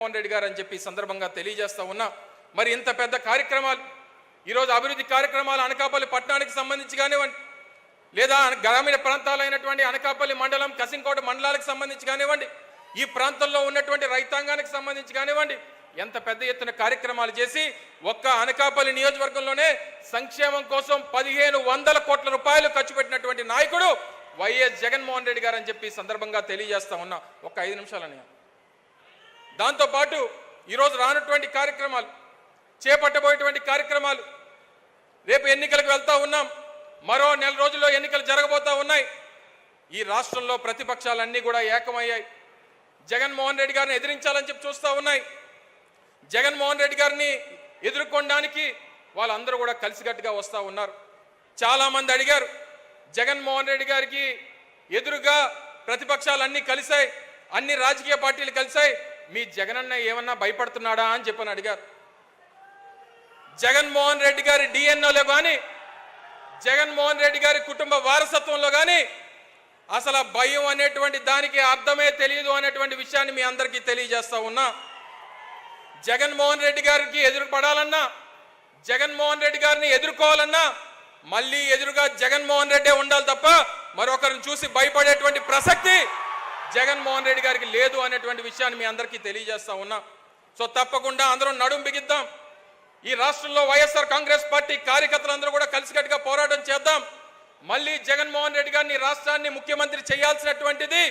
జగన్మోహన్ రెడ్డి గారు అని చెప్పి సందర్భంగా తెలియజేస్తా ఉన్నా. మరి ఇంత పెద్ద కార్యక్రమాలు ఈరోజు అభివృద్ధి కార్యక్రమాలు అనకాపల్లి పట్టణానికి సంబంధించి కానివ్వండి, లేదా గ్రామీణ ప్రాంతాలైనటువంటి అనకాపల్లి మండలం, కసింకోట మండలాలకు సంబంధించి కానివ్వండి, ఈ ప్రాంతంలో ఉన్నటువంటి రైతాంగానికి సంబంధించి కానివ్వండి, ఎంత పెద్ద ఎత్తున కార్యక్రమాలు చేసి ఒక్క అనకాపల్లి నియోజకవర్గంలోనే సంక్షేమం కోసం 1500 కోట్ల రూపాయలు ఖర్చు పెట్టినటువంటి నాయకుడు వైఎస్ జగన్మోహన్ రెడ్డి గారు అని చెప్పి సందర్భంగా తెలియజేస్తా ఉన్నా. ఒక్క 5 నిమిషాలని. దాంతోపాటు ఈరోజు రానటువంటి కార్యక్రమాలు, చేపట్టబోయేటువంటి కార్యక్రమాలు, రేపు ఎన్నికలకు వెళ్తా ఉన్నాం. మరో నెల రోజుల్లో ఎన్నికలు జరగబోతా ఉన్నాయి. ఈ రాష్ట్రంలో ప్రతిపక్షాలన్నీ కూడా ఏకమయ్యాయి. జగన్మోహన్ రెడ్డి గారిని ఎదిరించాలని చెప్పి చూస్తూ ఉన్నాయి. జగన్మోహన్ రెడ్డి గారిని ఎదుర్కొనడానికి వాళ్ళందరూ కూడా కలిసికట్టుగా వస్తూ ఉన్నారు. చాలామంది అడిగారు, జగన్మోహన్ రెడ్డి గారికి ఎదురుగా ప్రతిపక్షాలన్నీ కలిశాయి, అన్ని రాజకీయ పార్టీలు కలిశాయి, మీ జగనన్న ఏమన్నా భయపడుతున్నాడా అని చెప్పని అడిగారు. జగన్మోహన్ రెడ్డి గారి డిఎన్ఓలో కానీ, జగన్మోహన్ రెడ్డి గారి కుటుంబ వారసత్వంలో కానీ అసలు భయం అనేటువంటి దానికి అర్థమే తెలియదు అనేటువంటి విషయాన్ని మీ అందరికీ తెలియజేస్తా ఉన్నా. జగన్మోహన్ రెడ్డి గారికి ఎదురుపడాలన్నా, జగన్మోహన్ రెడ్డి గారిని ఎదుర్కోవాలన్నా మళ్ళీ ఎదురుగా జగన్మోహన్ రెడ్డే ఉండాలి తప్ప మరొకరిని చూసి భయపడేటువంటి ప్రసక్తి జగన్మోహన్ రెడ్డి గారికి లేదు అనేటువంటి విషయాన్ని మీ అందరికీ తెలియజేస్తా ఉన్నా. సో తప్పకుండా అందరం నడుం బిగిద్దాం. ఈ రాష్ట్రంలో వైఎస్ఆర్ కాంగ్రెస్ పార్టీ కార్యకర్తలందరూ కూడా కలిసికట్టుగా పోరాటం చేద్దాం. మళ్ళీ జగన్మోహన్ రెడ్డి గారిని రాష్ట్రాన్ని ముఖ్యమంత్రి చేయాల్సినటువంటిది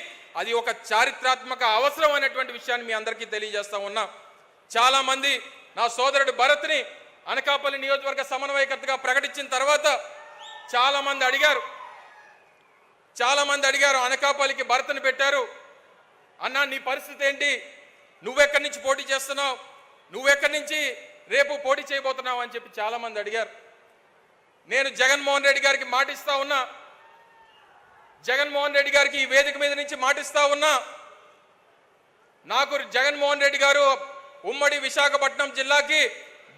అది ఒక చారిత్రాత్మక అవసరం అనేటువంటి విషయాన్ని మీ అందరికీ తెలియజేస్తా ఉన్నా. చాలా మంది నా సోదరుడు భరత్ని అనకాపల్లి నియోజకవర్గ సమన్వయకర్తగా ప్రకటించిన తర్వాత చాలా మంది అడిగారు, అనకాపల్లికి భరత్ని పెట్టారు అన్నా, నీ పరిస్థితి ఏంటి, నువ్వెక్కడి నుంచి పోటీ చేస్తున్నావు, నువ్వెక్కడి నుంచి రేపు పోటీ చేయబోతున్నావు అని చెప్పి చాలా మంది అడిగారు. నేను జగన్మోహన్ రెడ్డి గారికి మాటిస్తా ఉన్నా, జగన్మోహన్ రెడ్డి గారికి ఈ వేదిక మీద నుంచి మాటిస్తా ఉన్నా. నాకు జగన్మోహన్ రెడ్డి గారు ఉమ్మడి విశాఖపట్నం జిల్లాకి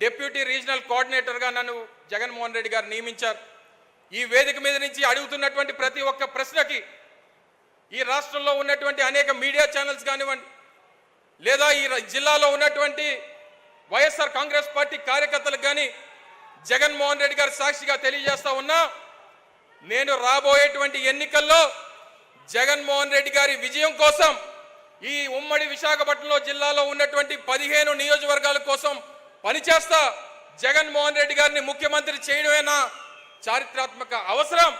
డిప్యూటీ రీజనల్ కోఆర్డినేటర్గా నన్ను జగన్మోహన్ రెడ్డి గారు నియమించారు. ఈ వేదిక మీద నుంచి అడుగుతున్నటువంటి ప్రతి ఒక్క ప్రశ్నకి ఈ రాష్ట్రంలో ఉన్నటువంటి అనేక మీడియా ఛానల్స్ కానివ్వండి, లేదా ఈ జిల్లాలో ఉన్నటువంటి వైఎస్ఆర్ కాంగ్రెస్ పార్టీ కార్యకర్తలకు కానీ జగన్మోహన్ రెడ్డి గారు సాక్షిగా తెలియజేస్తా ఉన్నా, నేను రాబోయేటువంటి ఎన్నికల్లో జగన్మోహన్ రెడ్డి గారి విజయం కోసం ఈ ఉమ్మడి విశాఖపట్నంలో జిల్లాలో ఉన్నటువంటి 15 నియోజకవర్గాల కోసం పనిచేస్తా. జగన్మోహన్ రెడ్డి గారిని ముఖ్యమంత్రి చేయడమేనా చారిత్రాత్మక అవసరం,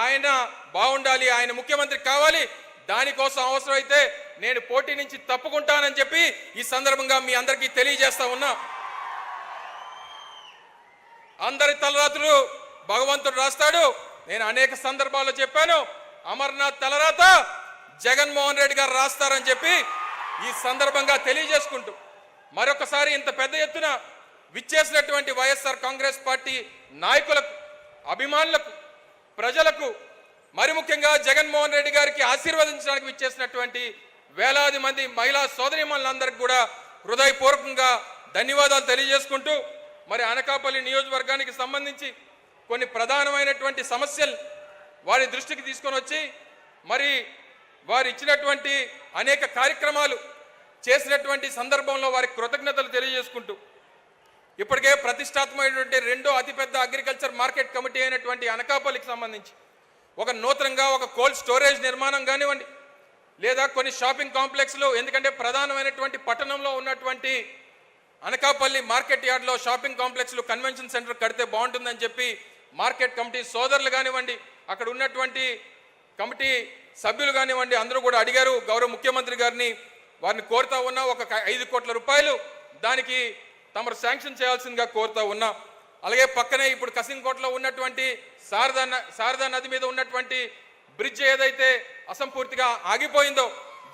ఆయన బాగుండాలి, ఆయన ముఖ్యమంత్రి కావాలి, దానికోసం అవసరమైతే నేను పోటీ నుంచి తప్పుకుంటానని చెప్పి ఈ సందర్భంగా మీ అందరికీ తెలియజేస్తా ఉన్నా. అందరి తలరాతులు భగవంతుడు రాస్తాడు. నేను అనేక సందర్భాల్లో చెప్పాను, అమర్నాథ్ తలరాత జగన్మోహన్ రెడ్డి గారు రాస్తారని చెప్పి ఈ సందర్భంగా తెలియజేసుకుంటూ మరొకసారి ఇంత పెద్ద ఎత్తున విచ్చేసినటువంటి వైఎస్ఆర్ కాంగ్రెస్ పార్టీ నాయకులకు, అభిమానులకు, ప్రజలకు, మరి ముఖ్యంగా జగన్మోహన్ రెడ్డి గారికి ఆశీర్వదించడానికి విచ్చేసినటువంటి వేలాది మంది మహిళా సోదరీమణులందరికీ కూడా హృదయపూర్వకంగా ధన్యవాదాలు తెలియజేసుకుంటూ, మరి అనకాపల్లి నియోజకవర్గానికి సంబంధించి కొన్ని ప్రధానమైనటువంటి సమస్యలు వారి దృష్టికి తీసుకొని వచ్చి మరి వారు ఇచ్చినటువంటి అనేక కార్యక్రమాలు చేసినటువంటి సందర్భంలో వారికి కృతజ్ఞతలు తెలియజేసుకుంటూ, ఇప్పటికే ప్రతిష్టాత్మకమైనటువంటి రెండో అతిపెద్ద అగ్రికల్చర్ మార్కెట్ కమిటీ అయినటువంటి అనకాపల్లికి సంబంధించి ఒక నూతనంగా ఒక కోల్డ్ స్టోరేజ్ నిర్మాణం కానివ్వండి, లేదా కొన్ని షాపింగ్ కాంప్లెక్స్లు, ఎందుకంటే ప్రధానమైనటువంటి పట్టణంలో ఉన్నటువంటి అనకాపల్లి మార్కెట్ యార్డ్లో షాపింగ్ కాంప్లెక్స్లు, కన్వెన్షన్ సెంటర్ కడితే బాగుంటుందని చెప్పి మార్కెట్ కమిటీ సోదరులు కానివ్వండి, అక్కడ ఉన్నటువంటి కమిటీ సభ్యులు కానివ్వండి, అందరూ కూడా అడిగారు. గౌరవ ముఖ్యమంత్రి గారిని వారిని కోరుతా ఉన్నా, ఒక 5 కోట్ల రూపాయలు దానికి తమరు శాంక్షన్ చేయాల్సిందిగా కోరుతా ఉన్నా. అలాగే పక్కనే ఇప్పుడు కసింకోటలో ఉన్నటువంటి శారదా నది మీద ఉన్నటువంటి బ్రిడ్జ్ ఏదైతే అసంపూర్తిగా ఆగిపోయిందో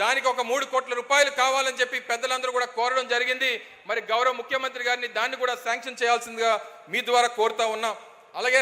దానికి ఒక 3 కోట్ల రూపాయలు కావాలని చెప్పి పెద్దలందరూ కూడా కోరడం జరిగింది. మరి గౌరవ ముఖ్యమంత్రి గారిని దాన్ని కూడా శాంక్షన్ చేయాల్సిందిగా మీ ద్వారా కోరుతా ఉన్నాం. అలాగే